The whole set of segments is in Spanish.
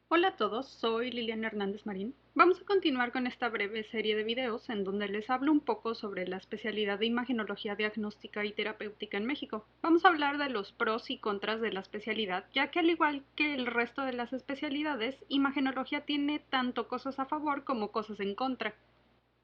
Hola a todos, soy Liliana Hernández Marín. Vamos a continuar con esta breve serie de videos en donde les hablo un poco sobre la especialidad de imagenología diagnóstica y terapéutica en México. Vamos a hablar de los pros y contras de la especialidad, ya que al igual que el resto de las especialidades, imagenología tiene tanto cosas a favor como cosas en contra.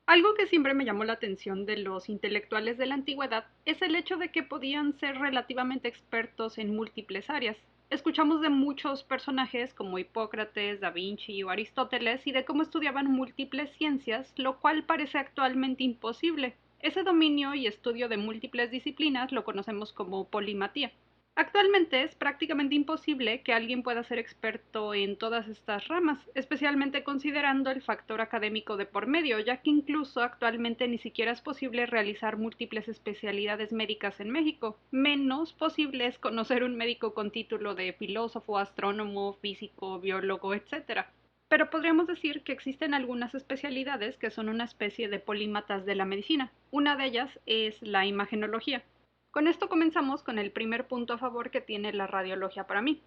Algo que siempre me llamó la atención de los intelectuales de la antigüedad es el hecho de que podían ser relativamente expertos en múltiples áreas. Escuchamos de muchos personajes como Hipócrates, Da Vinci o Aristóteles y de cómo estudiaban múltiples ciencias, lo cual parece actualmente imposible. Ese dominio y estudio de múltiples disciplinas lo conocemos como polimatía. Actualmente es prácticamente imposible que alguien pueda ser experto en todas estas ramas, especialmente considerando el factor académico de por medio, ya que incluso actualmente ni siquiera es posible realizar múltiples especialidades médicas en México. Menos posible es conocer un médico con título de filósofo, astrónomo, físico, biólogo, etc. Pero podríamos decir que existen algunas especialidades que son una especie de polímatas de la medicina. Una de ellas es la imagenología. Con esto comenzamos con el primer punto a favor que tiene la radiología para mí.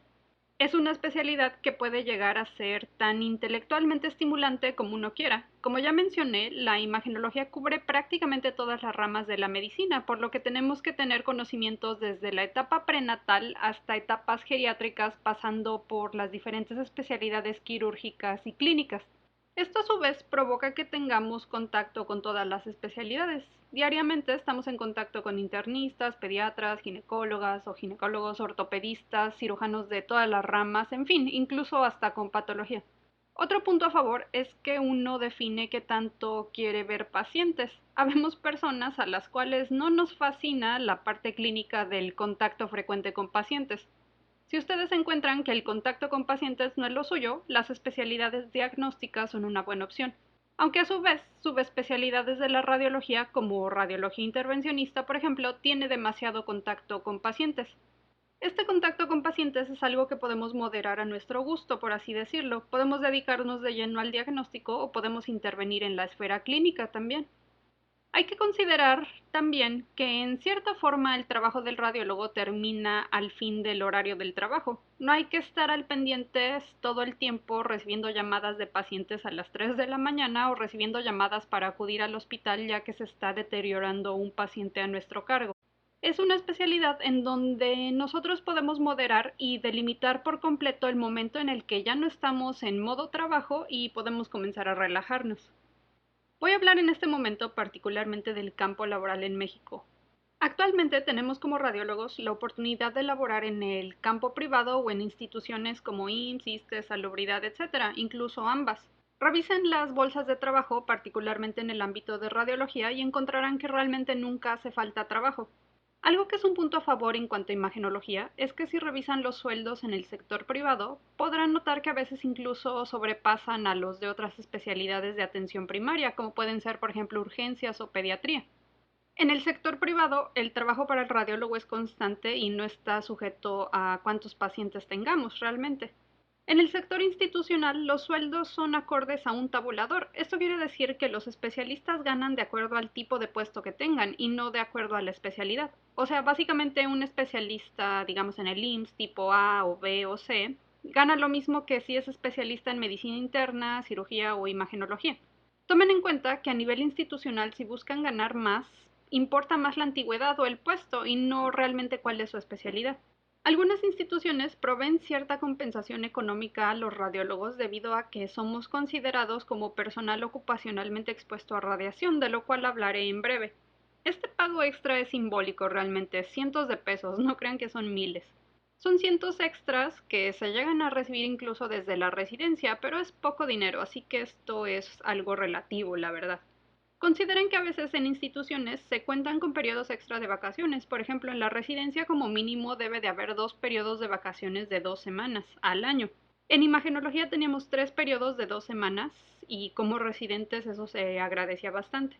Es una especialidad que puede llegar a ser tan intelectualmente estimulante como uno quiera. Como ya mencioné, la imagenología cubre prácticamente todas las ramas de la medicina, por lo que tenemos que tener conocimientos desde la etapa prenatal hasta etapas geriátricas, pasando por las diferentes especialidades quirúrgicas y clínicas. Esto a su vez provoca que tengamos contacto con todas las especialidades. Diariamente estamos en contacto con internistas, pediatras, ginecólogas o ginecólogos, ortopedistas, cirujanos de todas las ramas, en fin, incluso hasta con patología. Otro punto a favor es que uno define qué tanto quiere ver pacientes. Habemos personas a las cuales no nos fascina la parte clínica del contacto frecuente con pacientes. Si ustedes encuentran que el contacto con pacientes no es lo suyo, las especialidades diagnósticas son una buena opción, aunque a su vez subespecialidades de la radiología como radiología intervencionista, por ejemplo, tiene demasiado contacto con pacientes. Este contacto con pacientes es algo que podemos moderar a nuestro gusto, por así decirlo. Podemos dedicarnos de lleno al diagnóstico o podemos intervenir en la esfera clínica también. Hay que considerar también que en cierta forma el trabajo del radiólogo termina al fin del horario del trabajo. No hay que estar al pendiente todo el tiempo recibiendo llamadas de pacientes a las 3 de la mañana o recibiendo llamadas para acudir al hospital ya que se está deteriorando un paciente a nuestro cargo. Es una especialidad en donde nosotros podemos moderar y delimitar por completo el momento en el que ya no estamos en modo trabajo y podemos comenzar a relajarnos. Voy a hablar en este momento particularmente del campo laboral en México. Actualmente tenemos como radiólogos la oportunidad de laborar en el campo privado o en instituciones como IMSS, ISSSTE, Salubridad, etcétera, incluso ambas. Revisen las bolsas de trabajo, particularmente en el ámbito de radiología, y encontrarán que realmente nunca hace falta trabajo. Algo que es un punto a favor en cuanto a imagenología es que si revisan los sueldos en el sector privado, podrán notar que a veces incluso sobrepasan a los de otras especialidades de atención primaria, como pueden ser, por ejemplo, urgencias o pediatría. En el sector privado, el trabajo para el radiólogo es constante y no está sujeto a cuántos pacientes tengamos realmente. En el sector institucional, los sueldos son acordes a un tabulador. Esto quiere decir que los especialistas ganan de acuerdo al tipo de puesto que tengan y no de acuerdo a la especialidad. O sea, básicamente un especialista, digamos en el IMSS tipo A o B o C, gana lo mismo que si es especialista en medicina interna, cirugía o imagenología. Tomen en cuenta que a nivel institucional, si buscan ganar más, importa más la antigüedad o el puesto y no realmente cuál es su especialidad. Algunas instituciones proveen cierta compensación económica a los radiólogos debido a que somos considerados como personal ocupacionalmente expuesto a radiación, de lo cual hablaré en breve. Este pago extra es simbólico realmente, cientos de pesos, no crean que son miles. Son cientos extras que se llegan a recibir incluso desde la residencia, pero es poco dinero, así que esto es algo relativo, la verdad. Consideren que a veces en instituciones se cuentan con periodos extra de vacaciones. Por ejemplo, en la residencia como mínimo debe de haber 2 periodos de vacaciones de 2 semanas al año. En imagenología teníamos 3 periodos de 2 semanas y como residentes eso se agradecía bastante.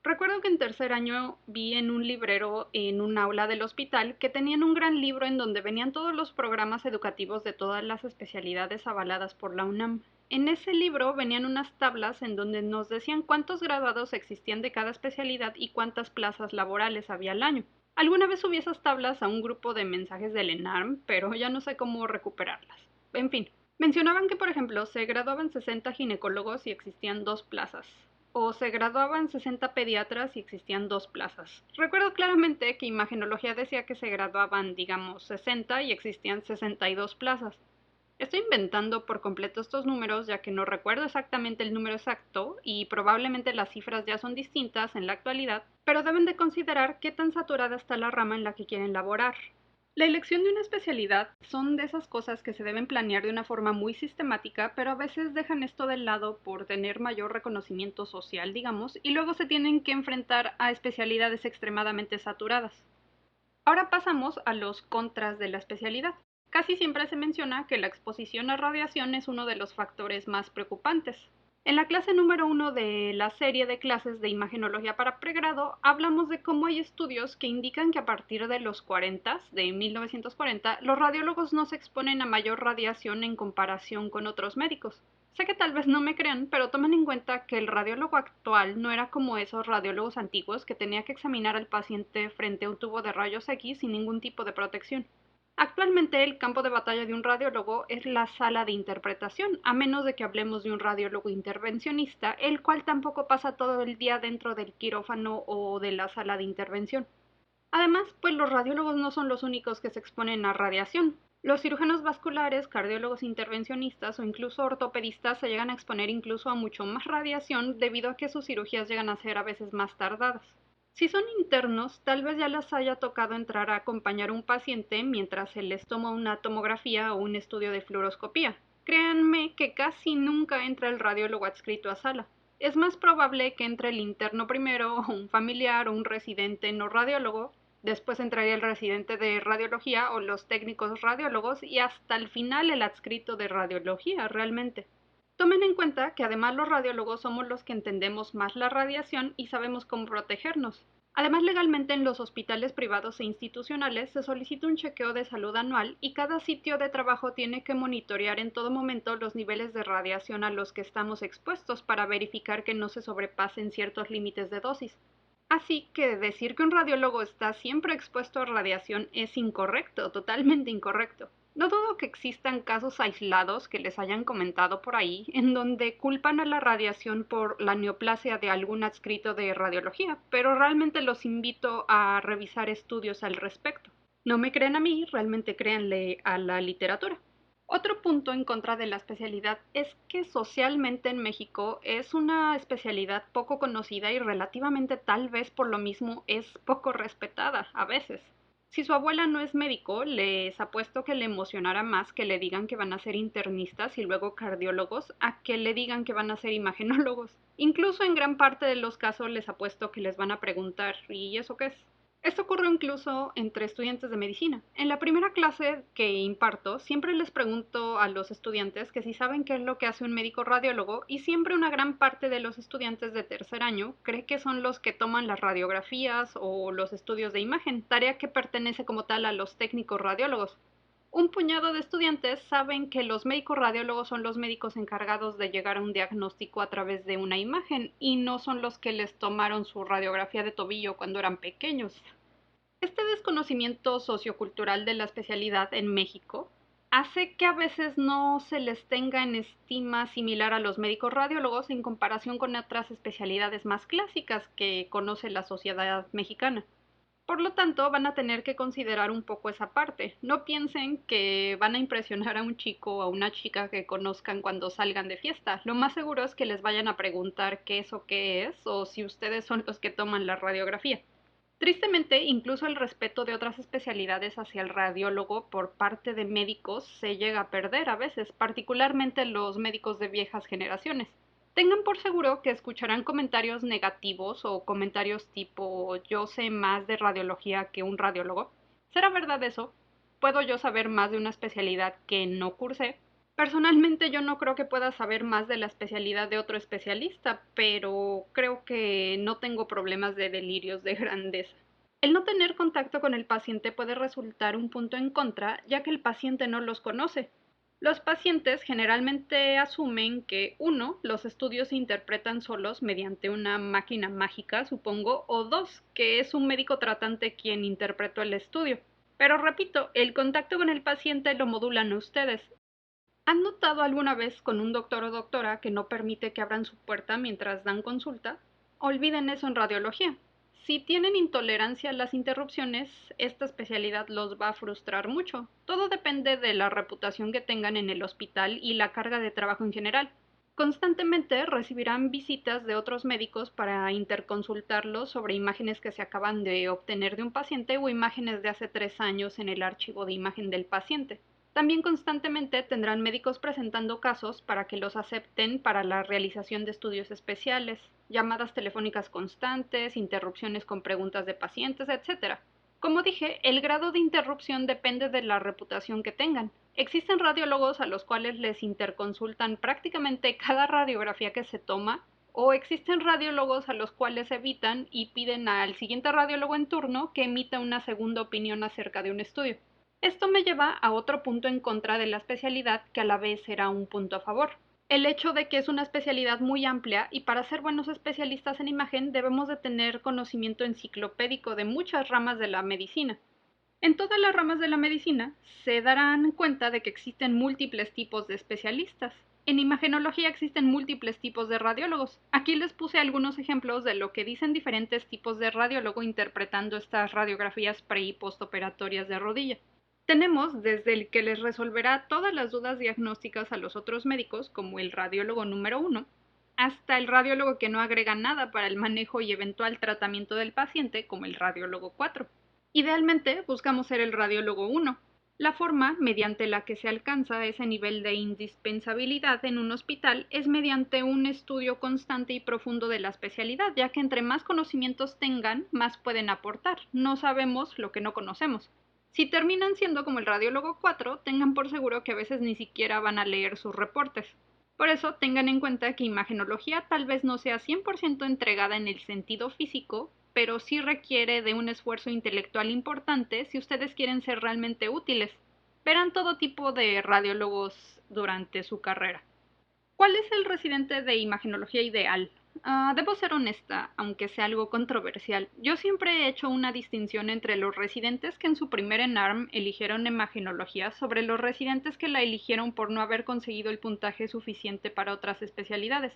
Recuerdo que en tercer año vi en un librero en un aula del hospital que tenían un gran libro en donde venían todos los programas educativos de todas las especialidades avaladas por la UNAM. En ese libro venían unas tablas en donde nos decían cuántos graduados existían de cada especialidad y cuántas plazas laborales había al año. Alguna vez subí esas tablas a un grupo de mensajes del ENARM, pero ya no sé cómo recuperarlas. En fin, Mencionaban que, por ejemplo, se graduaban 60 ginecólogos y existían 2 plazas, o se graduaban 60 pediatras y existían 2 plazas. Recuerdo claramente que imagenología decía que se graduaban, digamos, 60 y existían 62 plazas. Estoy inventando por completo estos números ya que no recuerdo exactamente el número exacto y probablemente las cifras ya son distintas en la actualidad, pero deben de considerar qué tan saturada está la rama en la que quieren laborar. La elección de una especialidad son de esas cosas que se deben planear de una forma muy sistemática, pero a veces dejan esto de lado por tener mayor reconocimiento social, digamos, y luego se tienen que enfrentar a especialidades extremadamente saturadas. Ahora pasamos a los contras de la especialidad. Casi siempre se menciona que la exposición a radiación es uno de los factores más preocupantes. En la clase número 1 de la serie de clases de imagenología para pregrado, hablamos de cómo hay estudios que indican que a partir de los 40, de 1940, los radiólogos no se exponen a mayor radiación en comparación con otros médicos. Sé que tal vez no me crean, pero tomen en cuenta que el radiólogo actual no era como esos radiólogos antiguos que tenía que examinar al paciente frente a un tubo de rayos X sin ningún tipo de protección. Actualmente el campo de batalla de un radiólogo es la sala de interpretación, a menos de que hablemos de un radiólogo intervencionista, el cual tampoco pasa todo el día dentro del quirófano o de la sala de intervención. Además, pues los radiólogos no son los únicos que se exponen a radiación. Los cirujanos vasculares, cardiólogos intervencionistas o incluso ortopedistas se llegan a exponer incluso a mucho más radiación debido a que sus cirugías llegan a ser a veces más tardadas. Si son internos, tal vez ya les haya tocado entrar a acompañar a un paciente mientras se les toma una tomografía o un estudio de fluoroscopía. Créanme que casi nunca entra el radiólogo adscrito a sala. Es más probable que entre el interno primero, o un familiar o un residente no radiólogo, después entraría el residente de radiología o los técnicos radiólogos y hasta el final el adscrito de radiología realmente. Tomen en cuenta que además los radiólogos somos los que entendemos más la radiación y sabemos cómo protegernos. Además, legalmente en los hospitales privados e institucionales se solicita un chequeo de salud anual y cada sitio de trabajo tiene que monitorear en todo momento los niveles de radiación a los que estamos expuestos para verificar que no se sobrepasen ciertos límites de dosis. Así que decir que un radiólogo está siempre expuesto a radiación es incorrecto, totalmente incorrecto. No dudo que existan casos aislados que les hayan comentado por ahí, en donde culpan a la radiación por la neoplasia de algún adscrito de radiología, pero realmente los invito a revisar estudios al respecto. No me creen a mí, realmente créanle a la literatura. Otro punto en contra de la especialidad es que socialmente en México es una especialidad poco conocida y relativamente tal vez por lo mismo es poco respetada a veces. Si su abuela no es médico, les apuesto que le emocionará más que le digan que van a ser internistas y luego cardiólogos a que le digan que van a ser imagenólogos. Incluso en gran parte de los casos les apuesto que les van a preguntar ¿y eso qué es? Esto ocurre incluso entre estudiantes de medicina. En la primera clase que imparto, siempre les pregunto a los estudiantes que si saben qué es lo que hace un médico radiólogo y siempre una gran parte de los estudiantes de tercer año cree que son los que toman las radiografías o los estudios de imagen, tarea que pertenece como tal a los técnicos radiólogos. Un puñado de estudiantes saben que los médicos radiólogos son los médicos encargados de llegar a un diagnóstico a través de una imagen y no son los que les tomaron su radiografía de tobillo cuando eran pequeños. Este desconocimiento sociocultural de la especialidad en México hace que a veces no se les tenga en estima similar a los médicos radiólogos en comparación con otras especialidades más clásicas que conoce la sociedad mexicana. Por lo tanto, van a tener que considerar un poco esa parte. No piensen que van a impresionar a un chico o a una chica que conozcan cuando salgan de fiesta. Lo más seguro es que les vayan a preguntar qué es o qué es, o si ustedes son los que toman la radiografía. Tristemente, incluso el respeto de otras especialidades hacia el radiólogo por parte de médicos se llega a perder a veces, particularmente los médicos de viejas generaciones. Tengan por seguro que escucharán comentarios negativos o comentarios tipo yo sé más de radiología que un radiólogo. ¿Será verdad eso? ¿Puedo yo saber más de una especialidad que no cursé? Personalmente yo no creo que pueda saber más de la especialidad de otro especialista, pero creo que no tengo problemas de delirios de grandeza. El no tener contacto con el paciente puede resultar un punto en contra, ya que el paciente no los conoce. Los pacientes generalmente asumen que, uno, los estudios se interpretan solos mediante una máquina mágica, supongo, o dos, que es un médico tratante quien interpretó el estudio. Pero repito, el contacto con el paciente lo modulan ustedes. ¿Han notado alguna vez con un doctor o doctora que no permite que abran su puerta mientras dan consulta? Olviden eso en radiología. Si tienen intolerancia a las interrupciones, esta especialidad los va a frustrar mucho. Todo depende de la reputación que tengan en el hospital y la carga de trabajo en general. Constantemente recibirán visitas de otros médicos para interconsultarlos sobre imágenes que se acaban de obtener de un paciente o imágenes de hace 3 años en el archivo de imagen del paciente. También constantemente tendrán médicos presentando casos para que los acepten para la realización de estudios especiales, llamadas telefónicas constantes, interrupciones con preguntas de pacientes, etc. Como dije, el grado de interrupción depende de la reputación que tengan. Existen radiólogos a los cuales les interconsultan prácticamente cada radiografía que se toma, o existen radiólogos a los cuales evitan y piden al siguiente radiólogo en turno que emita una segunda opinión acerca de un estudio. Esto me lleva a otro punto en contra de la especialidad que a la vez era un punto a favor. El hecho de que es una especialidad muy amplia y para ser buenos especialistas en imagen debemos de tener conocimiento enciclopédico de muchas ramas de la medicina. En todas las ramas de la medicina se darán cuenta de que existen múltiples tipos de especialistas. En imagenología existen múltiples tipos de radiólogos. Aquí les puse algunos ejemplos de lo que dicen diferentes tipos de radiólogo interpretando estas radiografías pre y postoperatorias de rodilla. Tenemos desde el que les resolverá todas las dudas diagnósticas a los otros médicos, como el radiólogo número 1, hasta el radiólogo que no agrega nada para el manejo y eventual tratamiento del paciente, como el radiólogo 4. Idealmente buscamos ser el radiólogo 1, la forma mediante la que se alcanza ese nivel de indispensabilidad en un hospital es mediante un estudio constante y profundo de la especialidad, ya que entre más conocimientos tengan, más pueden aportar. No sabemos lo que no conocemos. Si terminan siendo como el radiólogo 4, tengan por seguro que a veces ni siquiera van a leer sus reportes. Por eso tengan en cuenta que imagenología tal vez no sea 100% entregada en el sentido físico, pero sí requiere de un esfuerzo intelectual importante si ustedes quieren ser realmente útiles. Verán todo tipo de radiólogos durante su carrera. ¿Cuál es el residente de imagenología ideal? Debo ser honesta, aunque sea algo controversial. Yo siempre he hecho una distinción entre los residentes que en su primer ENARM eligieron imagenología sobre los residentes que la eligieron por no haber conseguido el puntaje suficiente para otras especialidades.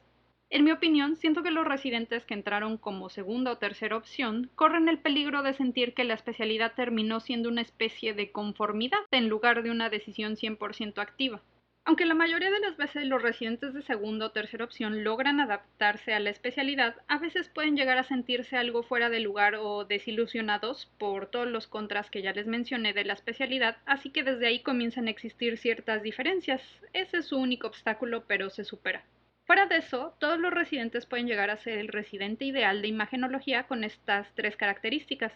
En mi opinión, siento que los residentes que entraron como segunda o tercera opción corren el peligro de sentir que la especialidad terminó siendo una especie de conformidad en lugar de una decisión 100% activa. Aunque la mayoría de las veces los residentes de segunda o tercera opción logran adaptarse a la especialidad, a veces pueden llegar a sentirse algo fuera de lugar o desilusionados por todos los contras que ya les mencioné de la especialidad, así que desde ahí comienzan a existir ciertas diferencias. Ese es su único obstáculo, pero se supera. Fuera de eso, todos los residentes pueden llegar a ser el residente ideal de imagenología con estas tres características.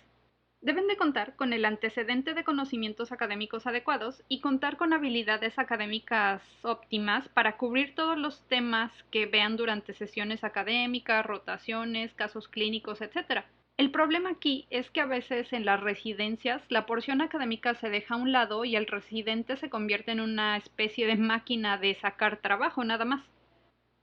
Deben de contar con el antecedente de conocimientos académicos adecuados y contar con habilidades académicas óptimas para cubrir todos los temas que vean durante sesiones académicas, rotaciones, casos clínicos, etc. El problema aquí es que a veces en las residencias la porción académica se deja a un lado y el residente se convierte en una especie de máquina de sacar trabajo nada más.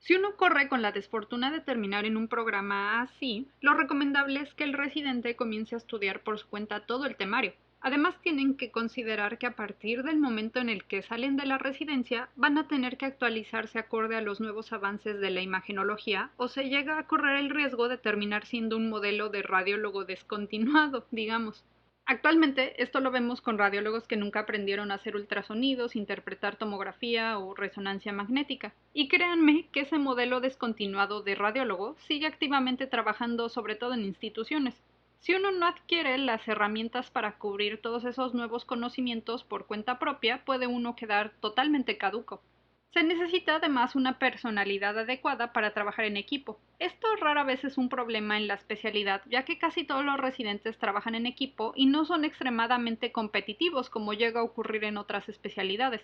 Si uno corre con la desfortuna de terminar en un programa así, lo recomendable es que el residente comience a estudiar por su cuenta todo el temario. Además, tienen que considerar que a partir del momento en el que salen de la residencia, van a tener que actualizarse acorde a los nuevos avances de la imagenología o se llega a correr el riesgo de terminar siendo un modelo de radiólogo descontinuado, digamos. Actualmente esto lo vemos con radiólogos que nunca aprendieron a hacer ultrasonidos, interpretar tomografía o resonancia magnética. Y créanme que ese modelo descontinuado de radiólogo sigue activamente trabajando sobre todo en instituciones. Si uno no adquiere las herramientas para cubrir todos esos nuevos conocimientos por cuenta propia, puede uno quedar totalmente caduco. Se necesita además una personalidad adecuada para trabajar en equipo. Esto rara vez es un problema en la especialidad, ya que casi todos los residentes trabajan en equipo y no son extremadamente competitivos como llega a ocurrir en otras especialidades.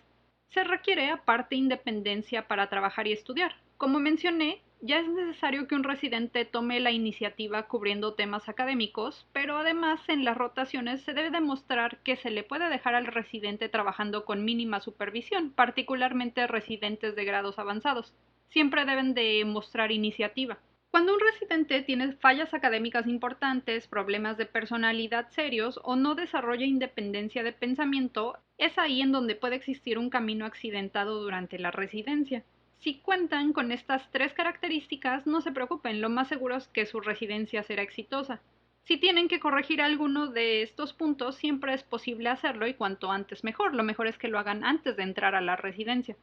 Se requiere aparte independencia para trabajar y estudiar. Como mencioné, ya es necesario que un residente tome la iniciativa cubriendo temas académicos, pero además en las rotaciones se debe demostrar que se le puede dejar al residente trabajando con mínima supervisión, particularmente residentes de grados avanzados. Siempre deben de mostrar iniciativa. Cuando un residente tiene fallas académicas importantes, problemas de personalidad serios o no desarrolla independencia de pensamiento, es ahí en donde puede existir un camino accidentado durante la residencia. Si cuentan con estas tres características, no se preocupen, lo más seguro es que su residencia será exitosa. Si tienen que corregir alguno de estos puntos, siempre es posible hacerlo y cuanto antes mejor. Lo mejor es que lo hagan antes de entrar a la residencia.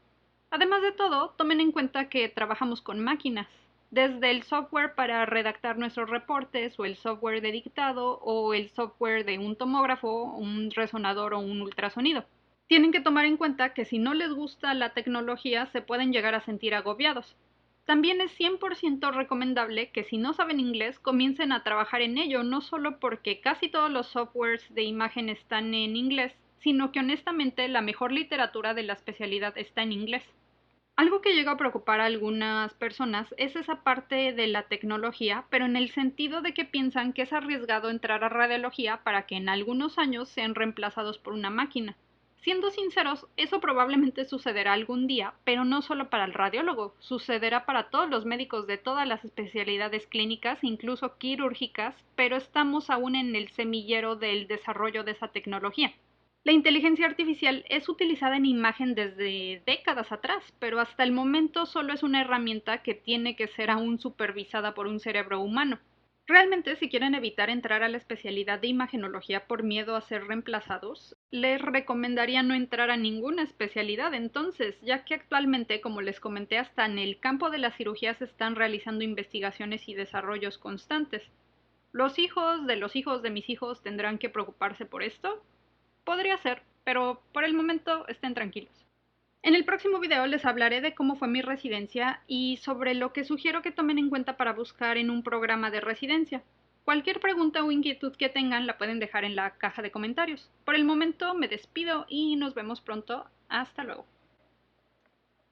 Además de todo, tomen en cuenta que trabajamos con máquinas, desde el software para redactar nuestros reportes o el software de dictado o el software de un tomógrafo, un resonador o un ultrasonido. Tienen que tomar en cuenta que si no les gusta la tecnología se pueden llegar a sentir agobiados. También es 100% recomendable que si no saben inglés comiencen a trabajar en ello, no solo porque casi todos los softwares de imagen están en inglés, sino que honestamente la mejor literatura de la especialidad está en inglés. Algo que llega a preocupar a algunas personas es esa parte de la tecnología, pero en el sentido de que piensan que es arriesgado entrar a radiología para que en algunos años sean reemplazados por una máquina. Siendo sinceros, eso probablemente sucederá algún día, pero no solo para el radiólogo, sucederá para todos los médicos de todas las especialidades clínicas, incluso quirúrgicas, pero estamos aún en el semillero del desarrollo de esa tecnología. La inteligencia artificial es utilizada en imagen desde décadas atrás, pero hasta el momento solo es una herramienta que tiene que ser aún supervisada por un cerebro humano. Realmente, si quieren evitar entrar a la especialidad de imagenología por miedo a ser reemplazados, les recomendaría no entrar a ninguna especialidad entonces, ya que actualmente, como les comenté, hasta en el campo de la cirugía se están realizando investigaciones y desarrollos constantes. Los hijos de mis hijos tendrán que preocuparse por esto. Podría ser, pero por el momento estén tranquilos. En el próximo video les hablaré de cómo fue mi residencia y sobre lo que sugiero que tomen en cuenta para buscar en un programa de residencia. Cualquier pregunta o inquietud que tengan la pueden dejar en la caja de comentarios. Por el momento me despido y nos vemos pronto. Hasta luego.